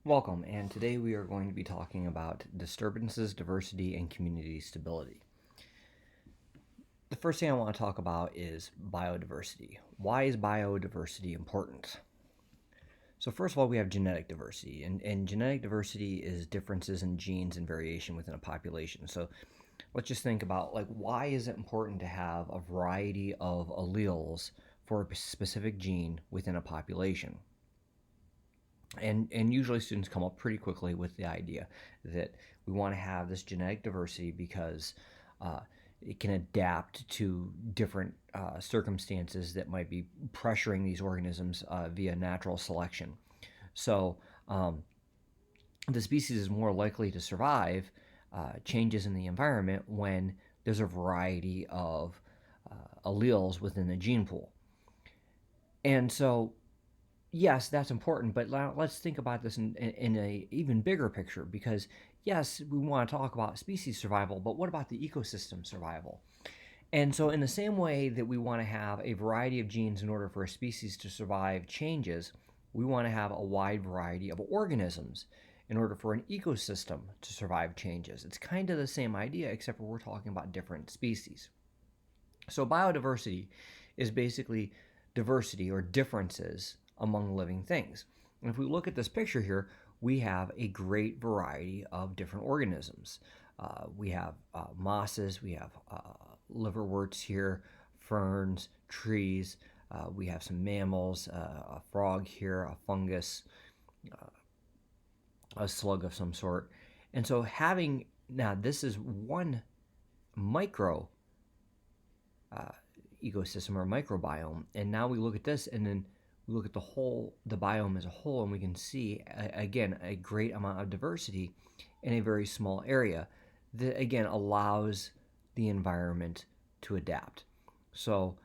Welcome, and today we are going to be talking about disturbances, diversity, and community stability. The first thing I want to talk about is biodiversity. Why is biodiversity important? So, first of all, we have genetic diversity, and genetic diversity is differences in genes and variation within a population. So, let's just think about why is it important to have a variety of alleles for a specific gene within a population? And usually students come up pretty quickly with the idea that we want to have this genetic diversity because uh, it can adapt to different circumstances that might be pressuring these organisms via natural selection. So the species is more likely to survive changes in the environment when there's a variety of alleles within the gene pool. And so yes, that's important, but let's think about this in a even bigger picture because yes, we want to talk about species survival, but what about the ecosystem survival? And so, in the same way that we want to have a variety of genes in order for a species to survive changes, we want to have a wide variety of organisms in order for an ecosystem to survive changes. It's kind of the same idea, except for we're talking about different species. So, biodiversity is basically diversity or differences among living things. And if we look at this picture here, we have a great variety of different organisms. We have mosses, we have liverworts here, ferns, trees. We have some mammals, a frog here, a fungus, a slug of some sort. And so having, now this is one micro uh, ecosystem or microbiome. And now we look at this and then we look at the biome as a whole, and we can see, again, a great amount of diversity in a very small area that, again, allows the environment to adapt. So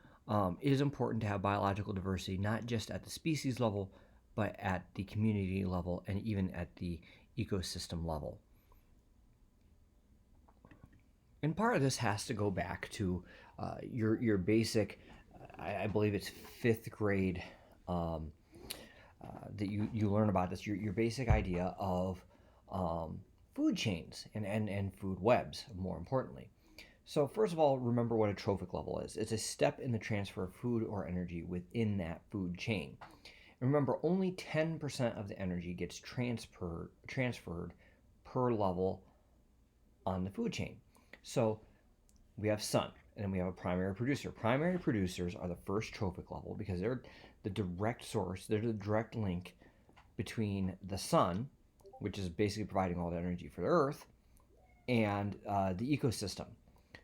it is important to have biological diversity, not just at the species level, but at the community level and even at the ecosystem level. And part of this has to go back to your basic, I believe it's fifth grade, um, that you learn about this, your basic idea of food chains and food webs, more importantly. So, first of all, remember what a trophic level is. It's a step in the transfer of food or energy within that food chain. And remember, only 10% of the energy gets transferred per level on the food chain. So, we have sun, and then we have a primary producer. Primary producers are the first trophic level because they're the direct source, they're the direct link between the sun, which is basically providing all the energy for the earth, and the ecosystem.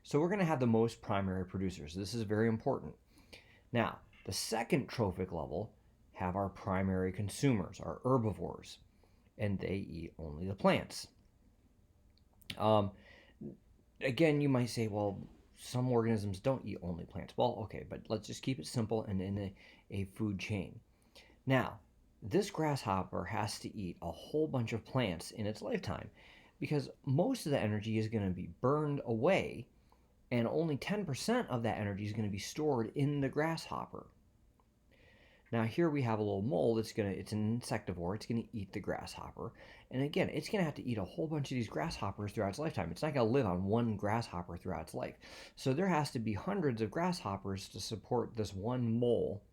So we're going to have the most primary producers. This is very important. Now, the second trophic level have our primary consumers, our herbivores, and they eat only the plants. Um, Again, you might say, well, some organisms don't eat only plants. Well, okay, but let's just keep it simple and in a food chain. Now, this grasshopper has to eat a whole bunch of plants in its lifetime because most of the energy is going to be burned away and only 10% of that energy is going to be stored in the grasshopper. Now here we have a little mole it's an insectivore, it's gonna eat the grasshopper. And again, it's gonna have to eat a whole bunch of these grasshoppers throughout its lifetime. It's not gonna live on one grasshopper throughout its life. So there has to be hundreds of grasshoppers to support this one mole.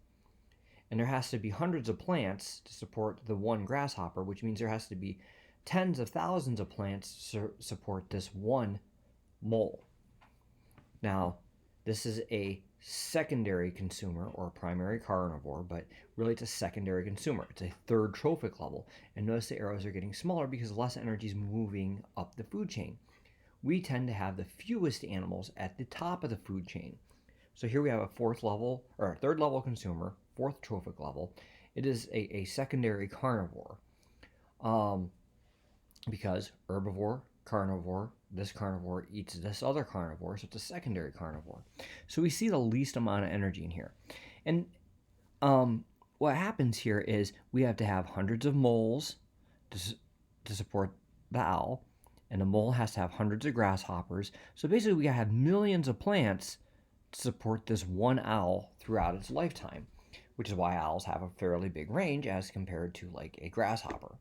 And there has to be hundreds of plants to support the one grasshopper, which means there has to be tens of thousands of plants to support this one mole. Now, this is a secondary consumer or primary carnivore, but really it's a secondary consumer. It's a third trophic level. And notice the arrows are getting smaller because less energy is moving up the food chain. We tend to have the fewest animals at the top of the food chain. So here we have a fourth level or a third level consumer, fourth trophic level. It is a secondary carnivore um, because herbivore, carnivore, this carnivore eats this other carnivore, so it's a secondary carnivore. So we see the least amount of energy in here. And what happens here is we have to have hundreds of moles to support the owl, and the mole has to have hundreds of grasshoppers. So basically, we have millions of plants to support this one owl throughout its lifetime, which is why owls have a fairly big range as compared to like a grasshopper.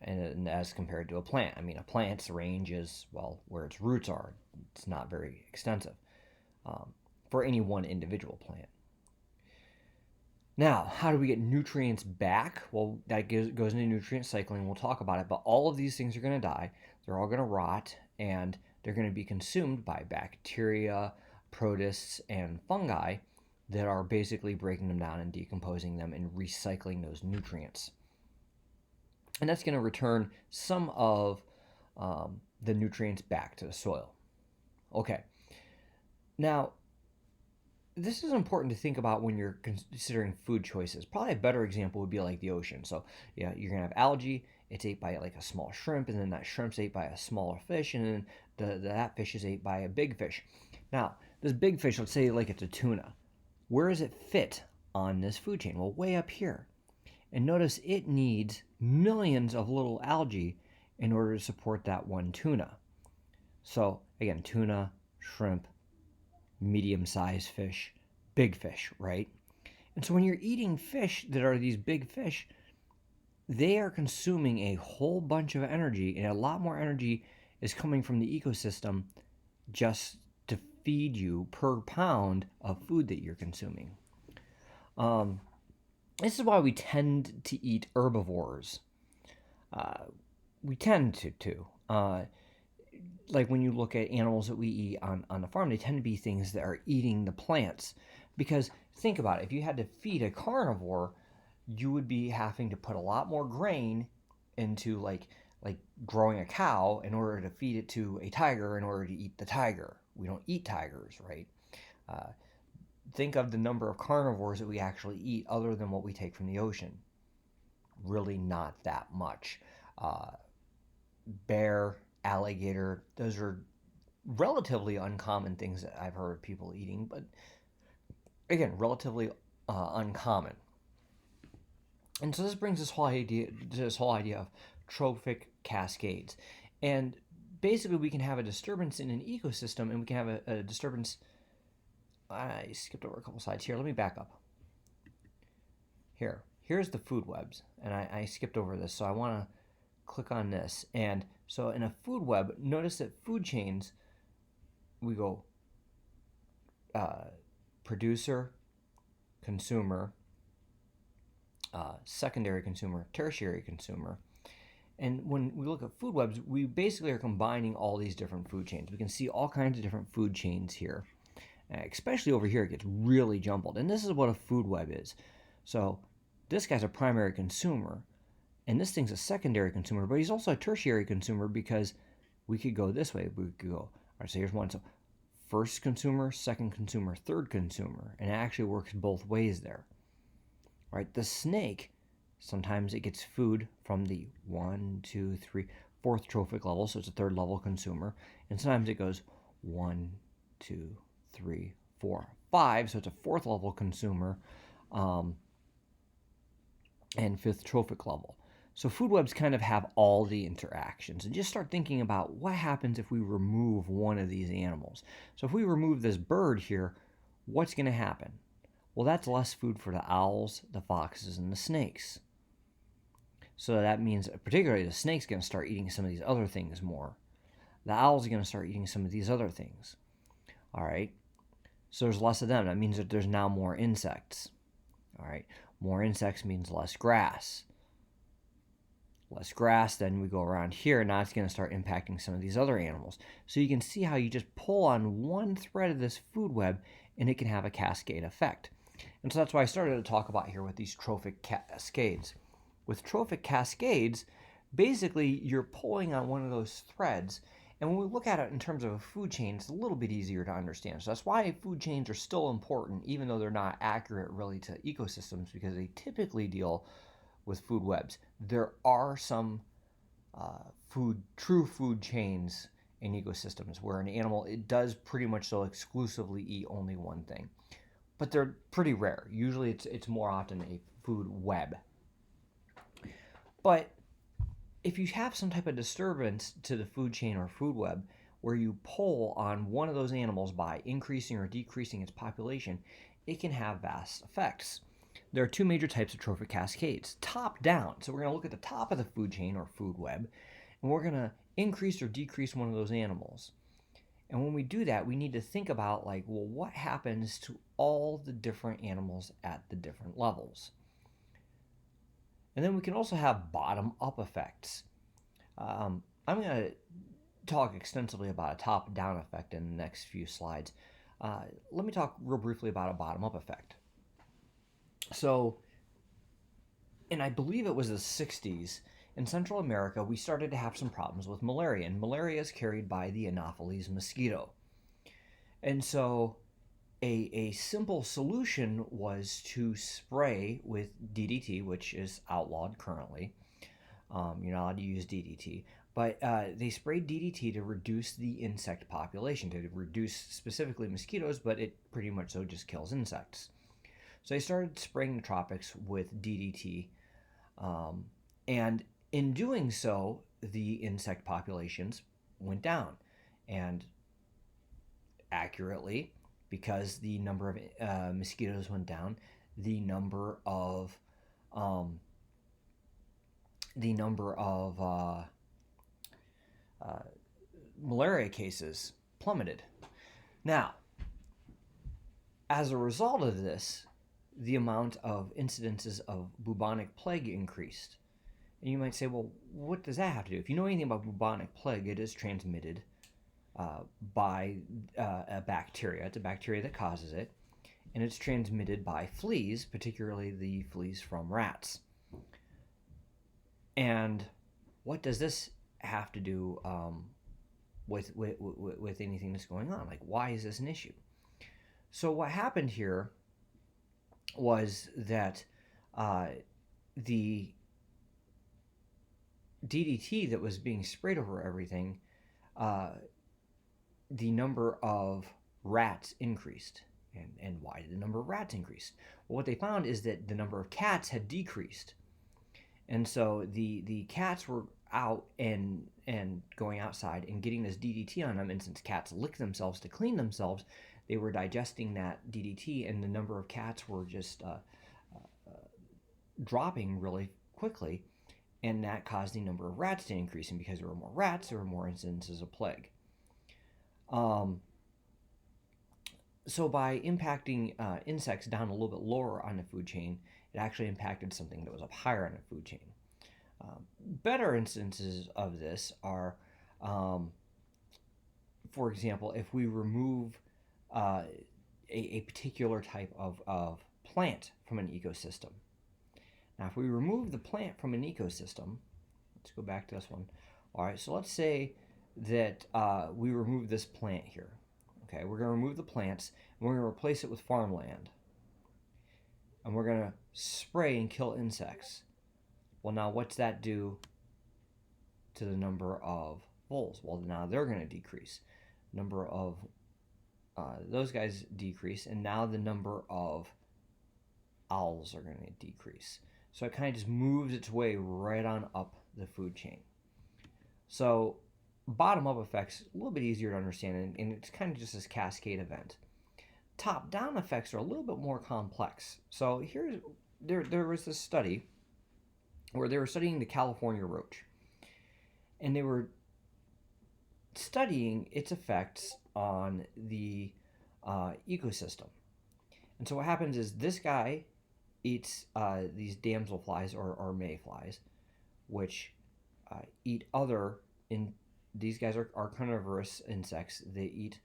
and as compared to a plant. I mean, a plant's range is, well, where its roots are. It's not very extensive for any one individual plant. Now, how do we get nutrients back? Well, that goes into nutrient cycling. We'll talk about it. But all of these things are going to die. They're all going to rot, and they're going to be consumed by bacteria, protists, and fungi that are basically breaking them down and decomposing them and recycling those nutrients. And that's going to return some of the nutrients back to the soil. Okay. Now, this is important to think about when you're considering food choices. Probably a better example would be like the ocean. So yeah, you're gonna have algae. It's ate by like a small shrimp, and then that shrimp's ate by a smaller fish, and then that fish is ate by a big fish. Now, this big fish, let's say like it's a tuna. Where does it fit on this food chain? Well, way up here. And notice it needs millions of little algae in order to support that one tuna. So again, tuna, shrimp, medium-sized fish, big fish, right? And so when you're eating fish that are these big fish, they are consuming a whole bunch of energy, and a lot more energy is coming from the ecosystem just to feed you per pound of food that you're consuming. This is why we tend to eat herbivores. We tend to. Like when you look at animals that we eat on the farm, they tend to be things that are eating the plants. Because think about it, if you had to feed a carnivore, you would be having to put a lot more grain into like growing a cow in order to feed it to a tiger in order to eat the tiger. We don't eat tigers, right? Think of the number of carnivores that we actually eat other than what we take from the ocean. Really not that much. Bear, alligator, those are relatively uncommon things that I've heard of people eating, but again, relatively uncommon. And so this brings this whole idea of trophic cascades. And basically we can have a disturbance in an ecosystem, and we can have a disturbance. I skipped over a couple slides here. Let me back up. Here's the food webs, and I skipped over this, so I want to click on this. And so in a food web, notice that food chains, we go producer, consumer, secondary consumer, tertiary consumer. And when we look at food webs, we basically are combining all these different food chains. We can see all kinds of different food chains here. Especially over here, it gets really jumbled. And this is what a food web is. So this guy's a primary consumer, and this thing's a secondary consumer, but he's also a tertiary consumer, because we could go this way. We could go, all right, so here's one. So first consumer, second consumer, third consumer, and it actually works both ways there. All right, the snake, sometimes it gets food from the 1, 2, 3, fourth trophic level, so it's a third level consumer, and sometimes it goes 1, 2, 3, 4, 5, so it's a fourth level consumer, and fifth trophic level. So food webs kind of have all the interactions. And just start thinking about what happens if we remove one of these animals. So if we remove this bird here, what's going to happen? Well, that's less food for the owls, the foxes, and the snakes. So that means particularly the snake's going to start eating some of these other things more. The owl's going to start eating some of these other things. All right. So there's less of them. That means that there's now more insects. All right. More insects means less grass. Less grass, then we go around here. Now it's going to start impacting some of these other animals. So you can see how you just pull on one thread of this food web, and it can have a cascade effect. And so that's why I started to talk about here with these trophic cascades. With trophic cascades, basically you're pulling on one of those threads, and when we look at it in terms of a food chain, it's a little bit easier to understand. So that's why food chains are still important, even though they're not accurate really to ecosystems, because they typically deal with food webs. There are some true food chains in ecosystems where an animal, it does pretty much so exclusively eat only one thing. But they're pretty rare. Usually it's more often a food web. But if you have some type of disturbance to the food chain or food web where you pull on one of those animals by increasing or decreasing its population, it can have vast effects. There are two major types of trophic cascades, top down. So we're going to look at the top of the food chain or food web, and we're going to increase or decrease one of those animals. And when we do that, we need to think about, like, well, what happens to all the different animals at the different levels? And then we can also have bottom-up effects. I'm going to talk extensively about a top-down effect in the next few slides. Let me talk real briefly about a bottom-up effect. So, and I believe it was the 60s, in Central America, we started to have some problems with malaria, and malaria is carried by the Anopheles mosquito. And so a simple solution was to spray with DDT, which is outlawed currently. You're not allowed to use DDT. But they sprayed DDT to reduce the insect population, to reduce specifically mosquitoes, but it pretty much so just kills insects. So they started spraying the tropics with DDT. And in doing so, the insect populations went down. And accurately, because the number of mosquitoes went down, the number of malaria cases plummeted. Now, as a result of this, the amount of incidences of bubonic plague increased. And you might say, well, what does that have to do? If you know anything about bubonic plague, it is transmitted by a bacteria. It's a bacteria that causes it, and it's transmitted by fleas, particularly the fleas from rats. And what does this have to do with anything that's going on? Like, why is this an issue? So what happened here was that the DDT that was being sprayed over everything, the number of rats increased. And why did the number of rats increase? Well, what they found is that the number of cats had decreased. And so the cats were out and going outside and getting this DDT on them. And since cats lick themselves to clean themselves, they were digesting that DDT, and the number of cats were just dropping really quickly. And that caused the number of rats to increase. And because there were more rats, there were more incidences of plague. So by impacting insects down a little bit lower on the food chain, it actually impacted something that was up higher on the food chain. Better instances of this are, for example, if we remove a particular type of plant from an ecosystem. Now, if we remove the plant from an ecosystem, let's go back to this one. All right, so let's say that we remove this plant here. Okay, we're going to remove the plants, and we're going to replace it with farmland. And we're going to spray and kill insects. Well, now what's that do to the number of voles? Well, now they're going to decrease. Number of those guys decrease, and now the number of owls are going to decrease. So it kind of just moves its way right on up the food chain. So bottom-up effects, a little bit easier to understand, and it's kind of just this cascade event. Top-down effects are a little bit more complex. So there was this study where they were studying the California roach, and they were studying its effects on the ecosystem. And so what happens is this guy eats these damselflies or mayflies, which eat other these guys are carnivorous insects. They eat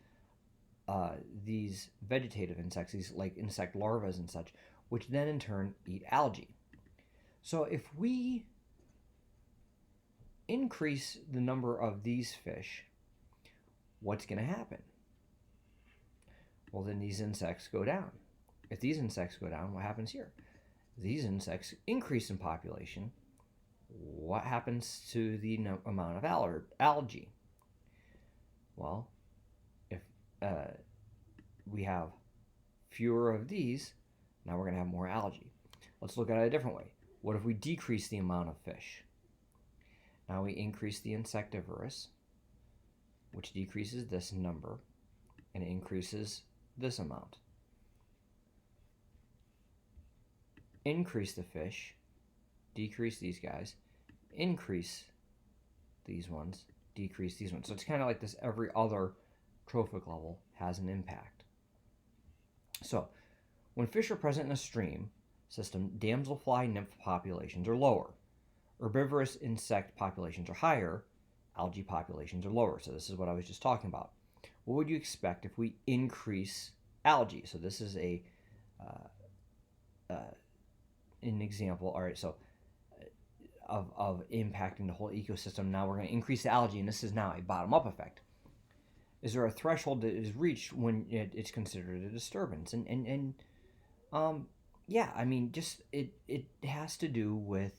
these vegetative insects, these like insect larvae and such, which then in turn eat algae. So if we increase the number of these fish, what's going to happen? Well, then these insects go down. If these insects go down, what happens here? These insects increase in population. What happens to the amount of algae? Well, if we have fewer of these, now we're going to have more algae. Let's look at it a different way. What if we decrease the amount of fish? Now we increase the insectivorous, which decreases this number and increases this amount. increase the fish, decrease these guys, increase these ones, decrease these ones. So it's kind of like this every other trophic level has an impact. So when fish are present in a stream system, damselfly nymph populations are lower. Herbivorous insect populations are higher. Algae populations are lower. So this is what I was just talking about. What would you expect if we increase algae? So this is an example. All right, so of impacting the whole ecosystem. Now we're going to increase the algae, and this is now a bottom-up effect. Is there a threshold that is reached when it's considered a disturbance? Yeah, I mean, just it has to do with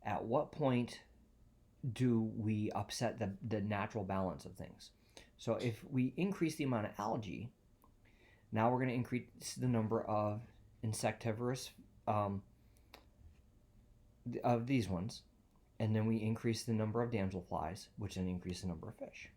at what point do we upset the natural balance of things. So if we increase the amount of algae, now we're going to increase the number of insectivorous of these ones, and then we increase the number of damselflies, which then increase the number of fish.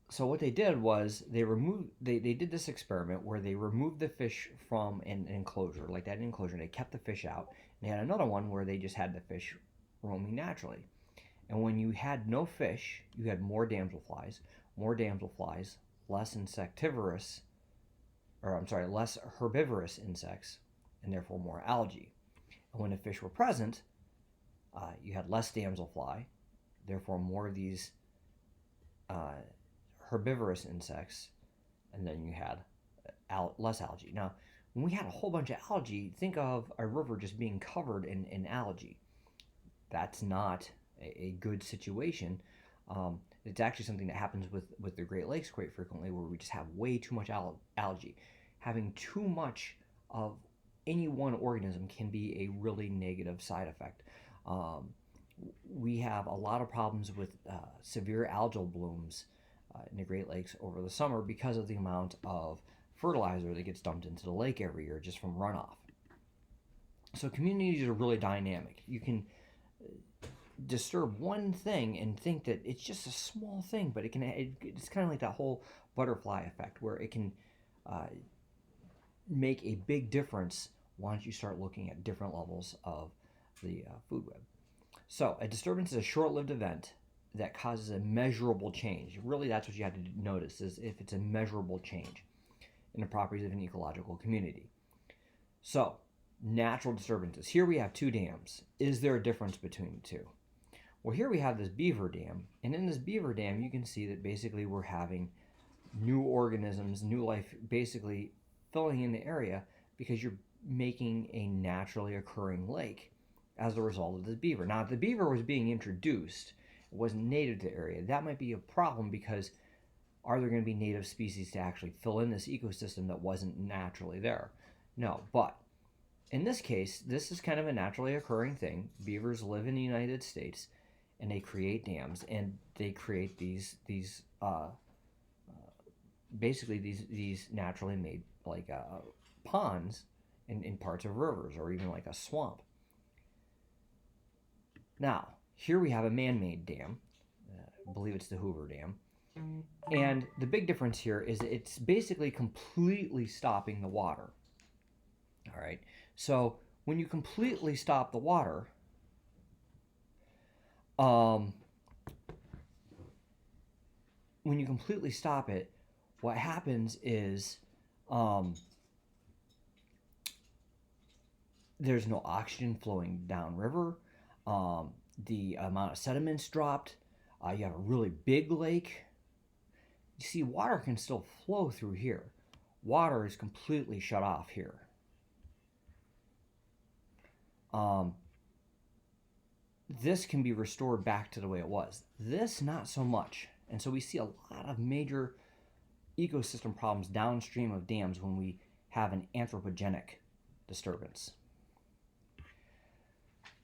So what they did was they did this experiment where they removed the fish from an enclosure, like that enclosure. They kept the fish out. And they had another one where they just had the fish roaming naturally. And when you had no fish, you had more damselflies, less insectivorous, less herbivorous insects, and therefore more algae. And when the fish were present, you had less damselfly, therefore more of these herbivorous insects, and then you had less algae. Now, when we had a whole bunch of algae, think of a river just being covered in algae. That's not a good situation. It's actually something that happens with the Great Lakes quite frequently, where we just have way too much algae. Having too much of any one organism can be a really negative side effect. We have a lot of problems with severe algal blooms in the Great Lakes over the summer because of the amount of fertilizer that gets dumped into the lake every year just from runoff. So communities are really dynamic. You can disturb one thing and think that it's just a small thing, but it's kind of like that whole butterfly effect where it can make a big difference once you start looking at different levels of the food web. So a disturbance is a short-lived event that causes a measurable change. Really, that's what you have to notice, is if it's a measurable change in the properties of an ecological community. So, natural disturbances. Here we have two dams. Is there a difference between the two? Well, here we have this beaver dam, and in this beaver dam, you can see that basically we're having new organisms, new life, basically filling in the area because you're making a naturally occurring lake as a result of this beaver. Now, if the beaver was being introduced, it wasn't native to the area, that might be a problem because are there going to be native species to actually fill in this ecosystem that wasn't naturally there? No, but in this case, this is kind of a naturally occurring thing. Beavers live in the United States, and they create dams, and they create these basically these naturally made like ponds in parts of rivers or even like a swamp. Now, here we have a man-made dam. I believe it's the Hoover Dam. And the big difference here is it's basically completely stopping the water. All right. So when you completely stop the water, when you completely stop it, what happens is there's no oxygen flowing downriver. The amount of sediments dropped. You have a really big lake. You see, water can still flow through here. Water is completely shut off here. This can be restored back to the way it was. This, not so much. And so we see a lot of major ecosystem problems downstream of dams when we have an anthropogenic disturbance.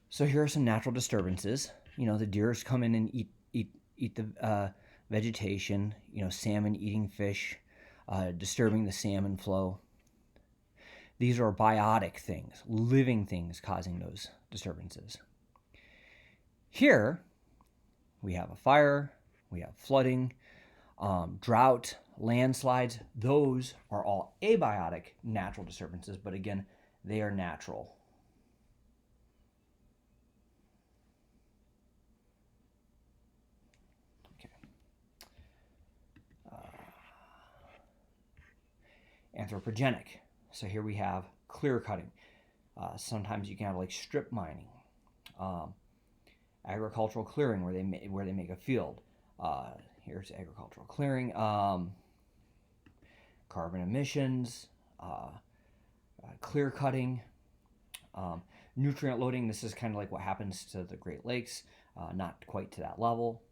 So here are some natural disturbances. The deers come in and eat the vegetation. Salmon eating fish, disturbing the salmon flow. These are biotic things, living things causing those disturbances. Here, we have a fire, we have flooding, drought, Landslides, those are all abiotic natural disturbances, but again, they are natural. Okay. Anthropogenic. So here we have clear cutting. Sometimes you can have like strip mining, agricultural clearing where they make a field. Here's agricultural clearing, carbon emissions, clear cutting, nutrient loading. This is kind of like what happens to the Great Lakes, not quite to that level.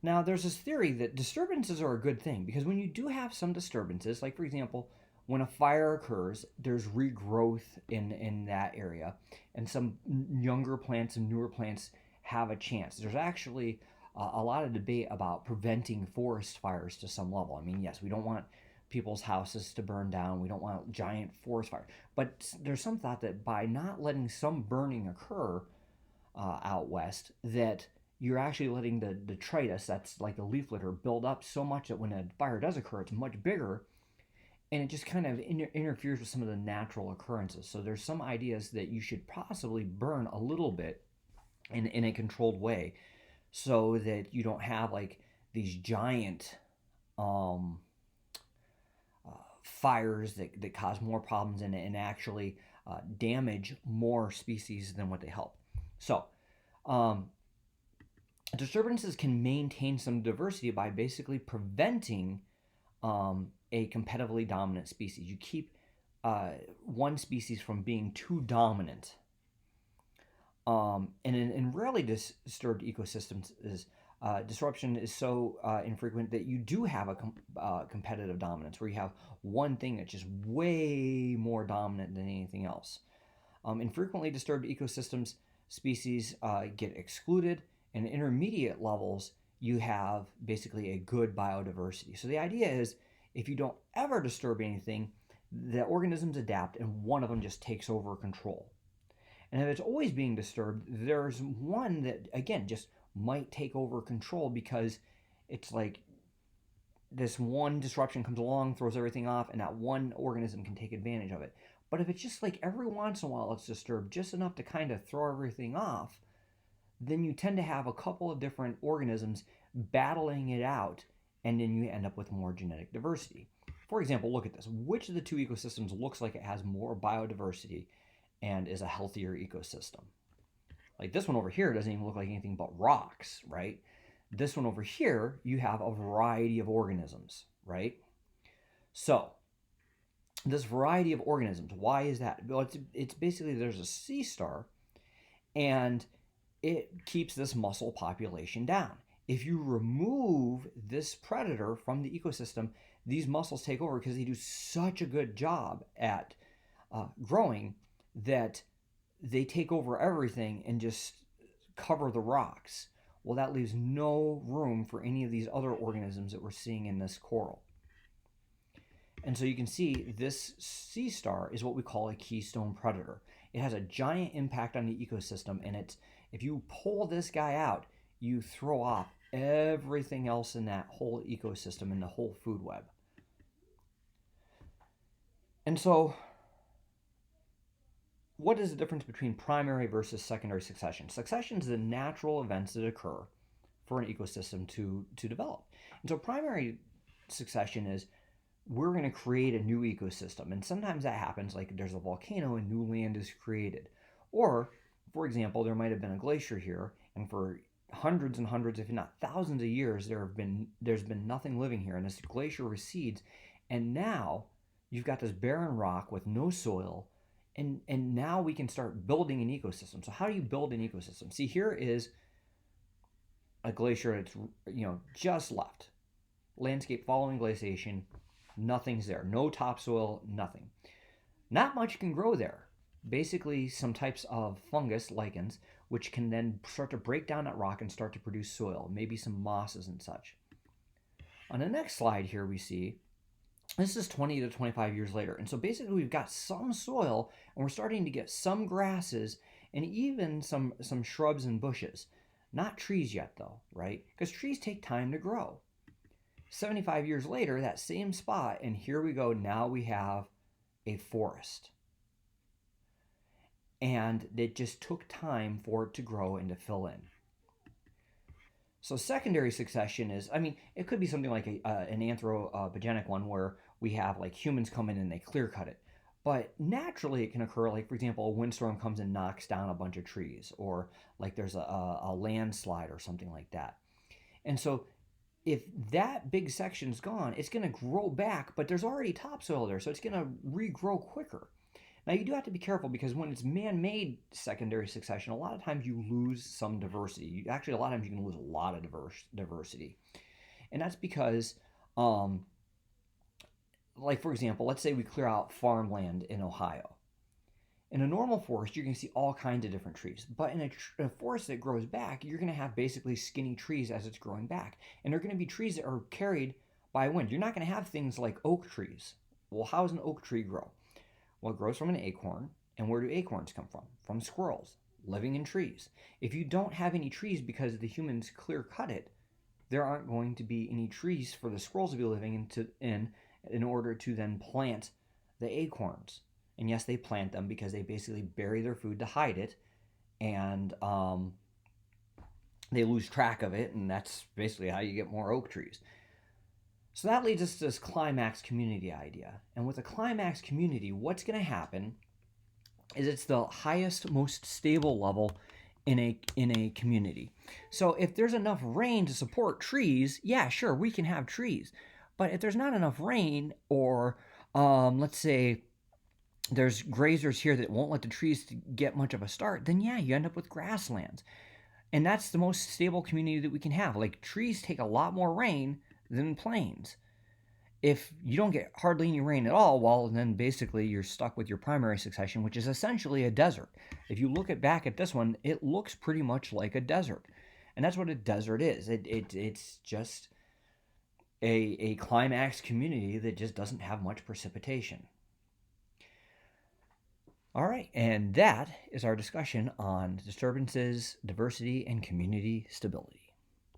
Now, there's this theory that disturbances are a good thing because when you do have some disturbances, like for example, when a fire occurs, there's regrowth in that area, and some younger plants and newer plants have a chance. There's actually a lot of debate about preventing forest fires to some level. I mean, yes, we don't want people's houses to burn down. We don't want giant forest fires. But there's some thought that by not letting some burning occur out west, that you're actually letting the detritus, that's like the leaf litter, build up so much that when a fire does occur, it's much bigger, and it just kind of interferes with some of the natural occurrences. So there's some ideas that you should possibly burn a little bit in a controlled way so that you don't have like these giant fires that cause more problems and actually damage more species than what they help. So disturbances can maintain some diversity by basically preventing a competitively dominant species. You keep one species from being too dominant. And in rarely disturbed ecosystems, disruption is so infrequent that you do have a competitive dominance where you have one thing that's just way more dominant than anything else. In frequently disturbed ecosystems, species get excluded, and intermediate levels, you have basically a good biodiversity. So the idea is if you don't ever disturb anything, the organisms adapt and one of them just takes over control. And if it's always being disturbed, there's one that, again, just might take over control because it's like this one disruption comes along, throws everything off, and that one organism can take advantage of it. But if it's just like every once in a while it's disturbed just enough to kind of throw everything off, then you tend to have a couple of different organisms battling it out, and then you end up with more genetic diversity. For example, look at this. Which of the two ecosystems looks like it has more biodiversity and is a healthier ecosystem? Like this one over here doesn't even look like anything but rocks, right? This one over here, you have a variety of organisms, right? So this variety of organisms, why is that? Well, it's basically there's a sea star, and it keeps this mussel population down. If you remove this predator from the ecosystem, these mussels take over because they do such a good job at growing that they take over everything and just cover the rocks. Well, that leaves no room for any of these other organisms that we're seeing in this coral. And so you can see this sea star is what we call a keystone predator. It has a giant impact on the ecosystem, and it's if you pull this guy out, you throw off everything else in that whole ecosystem and the whole food web. And so what is the difference between primary versus secondary succession? Succession is the natural events that occur for an ecosystem to develop. And so primary succession is we're going to create a new ecosystem. And sometimes that happens like there's a volcano and new land is created. Or, for example, there might have been a glacier here, and for hundreds and hundreds, if not thousands of years, there's been nothing living here, and this glacier recedes, and now you've got this barren rock with no soil, and now we can start building an ecosystem. So how do you build an ecosystem? See, here is a glacier that's just left. Landscape following glaciation, nothing's there. No topsoil, nothing. Not much can grow there. Basically, some types of fungus, lichens, which can then start to break down that rock and start to produce soil, maybe some mosses and such. On the next slide here we see, this is 20 to 25 years later. And so basically we've got some soil and we're starting to get some grasses and even some shrubs and bushes. Not trees yet though, right? Because trees take time to grow. 75 years later, that same spot, and here we go, now we have a forest. And it just took time for it to grow and to fill in. So secondary succession is, I mean, it could be something like an anthropogenic one where we have like humans come in and they clear cut it. But naturally, it can occur, like, for example, a windstorm comes and knocks down a bunch of trees, or like there's a landslide or something like that. And so if that big section's gone, it's going to grow back, but there's already topsoil there, so it's going to regrow quicker. Now, you do have to be careful because when it's man-made secondary succession, a lot of times you lose some diversity. Actually, a lot of times you can lose a lot of diversity. And that's because, like, for example, let's say we clear out farmland in Ohio. In a normal forest, you're going to see all kinds of different trees. But in a forest that grows back, you're going to have basically skinny trees as it's growing back. And they're going to be trees that are carried by wind. You're not going to have things like oak trees. Well, how does an oak tree grow? Well, it grows from an acorn. And where do acorns come from? From squirrels living in trees. If you don't have any trees because the humans clear cut it, there aren't going to be any trees for the squirrels to be living in order to then plant the acorns. And yes, they plant them because they basically bury their food to hide it, and they lose track of it, and that's basically how you get more oak trees. So that leads us to this climax community idea. And with a climax community, what's going to happen is it's the highest, most stable level in a community. So if there's enough rain to support trees, yeah, sure, we can have trees. But if there's not enough rain, or let's say there's grazers here that won't let the trees get much of a start, then yeah, you end up with grasslands. And that's the most stable community that we can have. Like, trees take a lot more rain than plains. If you don't get hardly any rain at all, well, then basically you're stuck with your primary succession, which is essentially a desert. If you look back at this one, it looks pretty much like a desert. And that's what a desert is. It's just a climax community that just doesn't have much precipitation. All right, and that is our discussion on disturbances, diversity, and community stability.